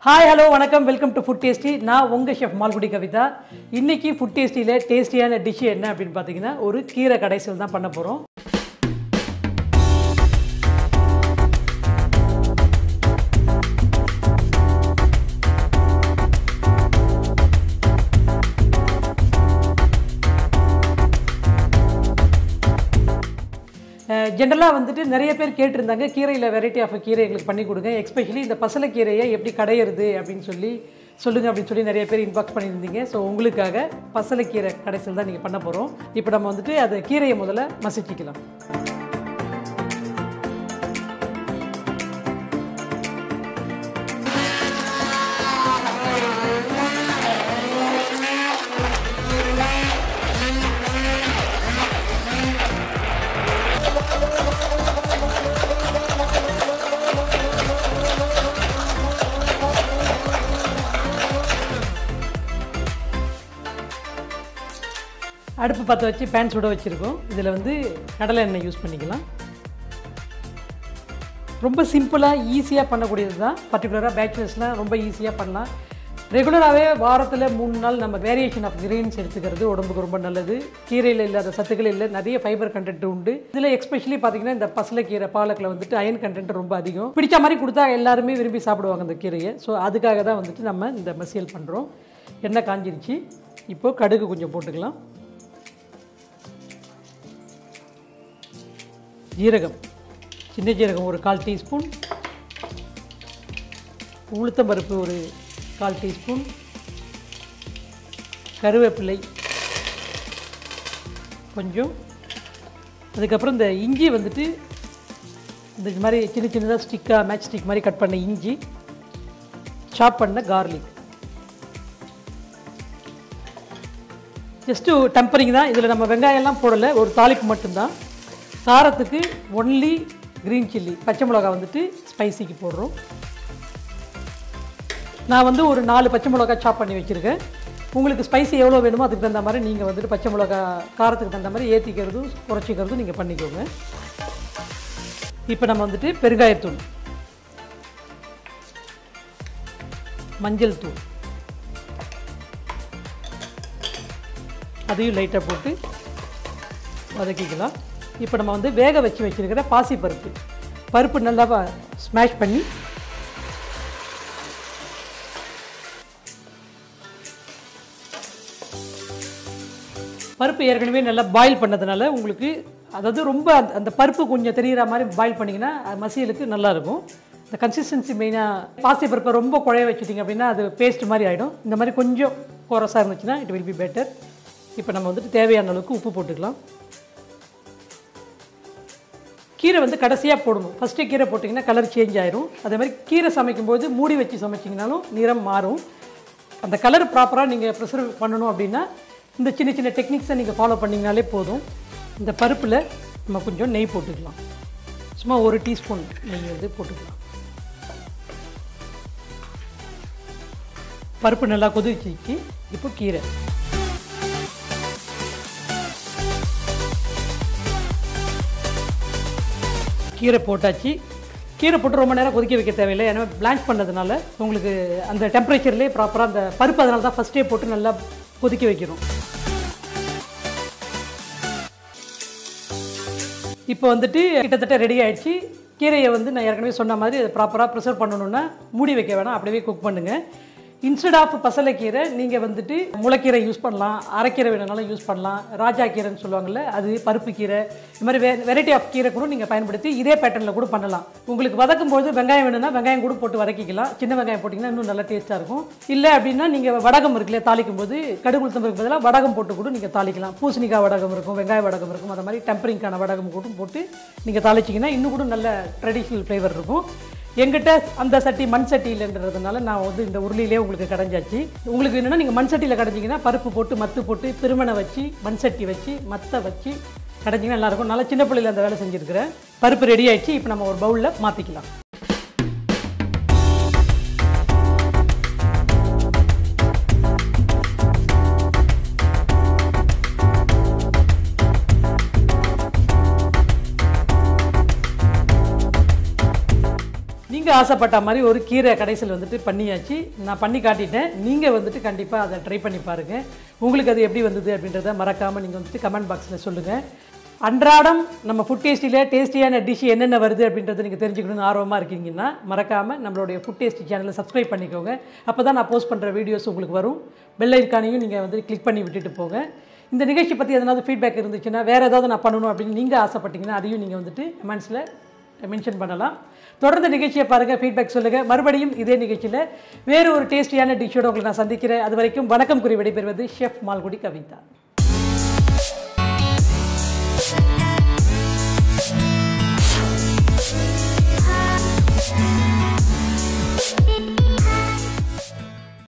Hi, hello, vanakkam, welcome to Food Tasty. நான் உங்க chef Malgudi Kavitha. இன்னைக்கு Food Tastyல டேஸ்டியான டிஷ் என்ன அப்படினு பாத்தீங்கன்னா ஒரு கீரை கடைசல் தான் பண்ண போறோம். ஜெனரலாக வந்துட்டு நிறைய பேர் கேட்டிருந்தாங்க கீரையில் வெரைட்டி ஆஃப் கீரை எங்களுக்கு பண்ணி கொடுங்க, எஸ்பெஷலி இந்த பசலை கீரையை எப்படி கடையிறது அப்படின்னு சொல்லுங்கள் அப்படின்னு சொல்லி நிறைய பேர் இன்பாக்ஸ் பண்ணியிருந்தீங்க. ஸோ உங்களுக்காக பசலை கீரை கடைசல் தான் நீங்கள் பண்ண போகிறோம். இப்போ நம்ம வந்துட்டு அது கீரையை முதல்ல மசிச்சிக்கலாம். அடுப்பு பற்ற வச்சு பேன் சுட வச்சுருக்கோம். இதில் வந்து கடலை எண்ணெய் யூஸ் பண்ணிக்கலாம். ரொம்ப சிம்பிளாக ஈஸியாக பண்ணக்கூடியது தான். பர்டிகுலராக பேச்சுலர்ஸ்லாம் ரொம்ப ஈஸியாக பண்ணலாம். ரெகுலராகவே வாரத்தில் 3 நாள் நம்ம வேரியேஷன் ஆஃப் கிரெயின்ஸ் எடுத்துக்கிறது உடம்புக்கு ரொம்ப நல்லது. கீரையில் இல்லாத சத்துக்கள் இல்லை, நிறைய ஃபைபர் கண்டென்ட் உண்டு. இதில் எஸ்பெஷலி பார்த்திங்கன்னா இந்த பசலை கீரை பாலக்கில் வந்துட்டு அயன் கண்டென்ட் ரொம்ப அதிகம். பிடிச்ச மாதிரி கொடுத்தா எல்லாருமே விரும்பி சாப்பிடுவாங்க இந்த கீரையை. ஸோ அதுக்காக தான் வந்துட்டு நம்ம இந்த மசியல் பண்ணுறோம். எண்ணெய் காஞ்சிருச்சு. இப்போது கடுகு கொஞ்சம் போட்டுக்கலாம். ஜீரகம், சின்ன ஜீரகம் ஒரு 1/4 டீஸ்பூன், உளுத்தம்பருப்பு ஒரு 1/4 டீஸ்பூன், கருவேப்பிலை கொஞ்சம், அதுக்கப்புறம் இந்த இஞ்சி வந்துட்டு இந்த மாதிரி சின்ன சின்னதாக ஸ்டிக்காக மேட்ச் ஸ்டிக் மாதிரி கட் பண்ண இஞ்சி, சாப் பண்ண கார்லிக். ஜஸ்ட்டு டெம்பரிங் தான். இதில் நம்ம வெங்காயம்லாம் போடலை, ஒரு தாளிப்பு மட்டும்தான். காரத்துக்கு ஒன்லி க்ரீன் சில்லி பச்சை மிளகா வந்துட்டு ஸ்பைசிக்கு போடுறோம். நான் வந்து ஒரு 4 பச்சை மிளகா சாப் பண்ணி வச்சுருக்கேன். உங்களுக்கு ஸ்பைசி எவ்வளோ வேணுமோ அதுக்கு தகுந்த மாதிரி நீங்கள் வந்துட்டு பச்சை மிளகா காரத்துக்கு தகுந்த மாதிரி ஏற்றிக்கிறதும் குறைச்சிக்கிறதும் நீங்கள் பண்ணிக்கோங்க. இப்போ நம்ம வந்துட்டு பெருங்காயத்தூள், மஞ்சள் தூள் அதையும் லைட்டாக போட்டு வதக்கிக்கலாம். இப்போ நம்ம வந்து வேக வச்சு வச்சுருக்கிற பாசி பருப்பு நல்லா ஸ்மாஷ் பண்ணி பருப்பு ஏற்கனவே நல்லா பாயில் பண்ணதுனால உங்களுக்கு அதாவது ரொம்ப அந்த பருப்பு கொஞ்சம் தெரிகிற மாதிரி பாயில் பண்ணிங்கன்னா மசியலுக்கு நல்லாயிருக்கும். இந்த கன்சிஸ்டன்சி மெயினாக பாசி பருப்பை ரொம்ப குழைய வச்சுட்டிங்க அப்படின்னா அது பேஸ்ட் மாதிரி ஆகிடும். இந்த மாதிரி கொஞ்சம் கோரஸாக இருந்துச்சுன்னா இட் வில் பி பெட்டர். இப்போ நம்ம வந்துட்டு தேவையான அளவுக்கு உப்பு போட்டுக்கலாம். கீரை வந்து கடைசியாக போடணும். ஃபஸ்ட்டு கீரை போட்டிங்கன்னா கலர் சேஞ்ச் ஆயிரும். அதே மாதிரி கீரை சமைக்கும்போது மூடி வச்சு சமைச்சிங்கனாலும் நிறம் மாறும். அந்த கலர் ப்ராப்பராக நீங்கள் ப்ரிசர்வ் பண்ணணும் அப்படின்னா இந்த சின்ன சின்ன டெக்னிக்ஸை நீங்கள் ஃபாலோ பண்ணிங்கனாலே போதும். இந்த பருப்பில் நம்ம கொஞ்சம் நெய் போட்டுக்கலாம். சும்மா 1 டீஸ்பூன் நெய் வந்து போட்டுக்கலாம். பருப்பு நல்லா கொதிச்சிச்சு. இப்போ கீரை போட்டாச்சு. கீரை போட்டு ரொம்ப நேரம் கொதிக்க வைக்க தேவையில்லை. ஏன்னா பிளான்ச் பண்ணதுனால உங்களுக்கு அந்த டெம்பரேச்சர்லேயே ப்ராப்பராக அந்த பருப்பு அதனால தான் ஃபஸ்ட்டே போட்டு நல்லா கொதிக்க வைக்கிறோம். இப்போ வந்துட்டு கிட்டத்தட்ட ரெடி ஆகிடுச்சு. கீரையை வந்து நான் ஏற்கனவே சொன்ன மாதிரி அதை ப்ராப்பராக ப்ரிசர்வ் பண்ணணுன்னா மூடி வைக்க வேணாம், அப்படியே குக் பண்ணுங்கள். இன்ஸ்டெட் ஆஃப் பசலை கீரை நீங்கள் வந்துட்டு முளைக்கீரை யூஸ் பண்ணலாம், அரைக்கீரை வேணுனாலும் யூஸ் பண்ணலாம், ராஜா கீரைன்னு சொல்லுவாங்கள்ல அது, பருப்பு கீரை, இது மாதிரி வெரைட்டி ஆஃப் கீரை கூட நீங்கள் பயன்படுத்தி இதே பேட்டர்னில் கூட பண்ணலாம். உங்களுக்கு வதக்கும்போது வெங்காயம் வேணும்னா வெங்காயம் கூட போட்டு வதக்கிக்கலாம். சின்ன வெங்காயம் போட்டிங்கன்னா இன்னும் நல்லா டேஸ்ட்டாக இருக்கும். இல்லை அப்படின்னா நீங்கள் வடகம் இருக்குல்லையா, தாளிக்கும் போது கடுகு உளுத்தம்பருப்புக்கு பதிலாக வடகம் போட்டு கூட நீங்கள் தாளிக்கலாம். பூசணிக்காய் வடகம் இருக்கும், வெங்காய வடகம் இருக்கும், அது மாதிரி டெம்பரிங்கான வடகம் கூட போட்டு நீங்கள் தாளிச்சிங்கன்னா இன்னும் கூட நல்ல ட்ரெடிஷ்னல் ஃப்ளேவர் இருக்கும். எங்கிட்ட அந்த சட்டி மண் சட்டியில்ன்றதுனால நான் வந்து இந்த உருளியிலே உங்களுக்கு கடைஞ்சாச்சு. உங்களுக்கு என்னென்னா நீங்கள் மண் சட்டியில் கடைஞ்சிங்கன்னா பருப்பு போட்டு மத்து போட்டு திருமணை வச்சு மண் சட்டி வச்சு மத்தை வச்சு கடைஞ்சிங்கன்னா நல்லாயிருக்கும். நல்லா சின்ன பிள்ளையில் அந்த வேலை செஞ்சுருக்கிறேன். பருப்பு ரெடி ஆகிடுச்சு. இப்போ நம்ம ஒரு பவுலில் மாற்றிக்கலாம். ஆசைப்பட்ட மாதிரி ஒரு கீரை கடைசல் வந்துட்டு பண்ணியாச்சு. நான் பண்ணி காட்டிட்டேன். நீங்கள் வந்துட்டு கண்டிப்பாக அதை ட்ரை பண்ணி பாருங்கள். உங்களுக்கு அது எப்படி வந்தது அப்படின்றத மறக்காமல் நீங்கள் வந்துட்டு கமெண்ட் பாக்ஸில் சொல்லுங்கள். அன்றாடம் நம்ம ஃபுட் டேஸ்டியில் டேஸ்டியான டிஷ் என்னென்ன வருது அப்படின்றத நீங்கள் தெரிஞ்சுக்கணும்னு ஆர்வமாக இருக்கீங்கன்னா மறக்காமல் நம்மளுடைய ஃபுட் டேஸ்டி சேனலை சப்ஸ்கிரைப் பண்ணிக்கோங்க. அப்போ தான் நான் போஸ்ட் பண்ணுற வீடியோஸ் உங்களுக்கு வரும். பெல் ஐக்கானையும் நீங்கள் வந்து கிளிக் பண்ணி விட்டுட்டு போங்க. இந்த நிகழ்ச்சி பற்றி எதனாவது ஃபீட்பேக் இருந்துச்சுன்னா, வேறு ஏதாவது நான் பண்ணணும் அப்படின்னு நீங்கள் ஆசைப்பட்டீங்கன்னா அதையும் நீங்கள் வந்துட்டு கமெண்ட்ஸில் மென்ஷன் பண்ணலாம். தொடர்ந்து நிகழ்ச்சியை பாருங்கள், ஃபீட்பேக் சொல்லுங்கள். மறுபடியும் இதே நிகழ்ச்சியில் வேறு ஒரு டேஸ்டியான டிஷ்ஷோடு உங்களை நான் சந்திக்கிறேன். அது வரைக்கும் வணக்கம் கூறி விடைபெறுவது ஷெஃப் மால்குடி கவிதா.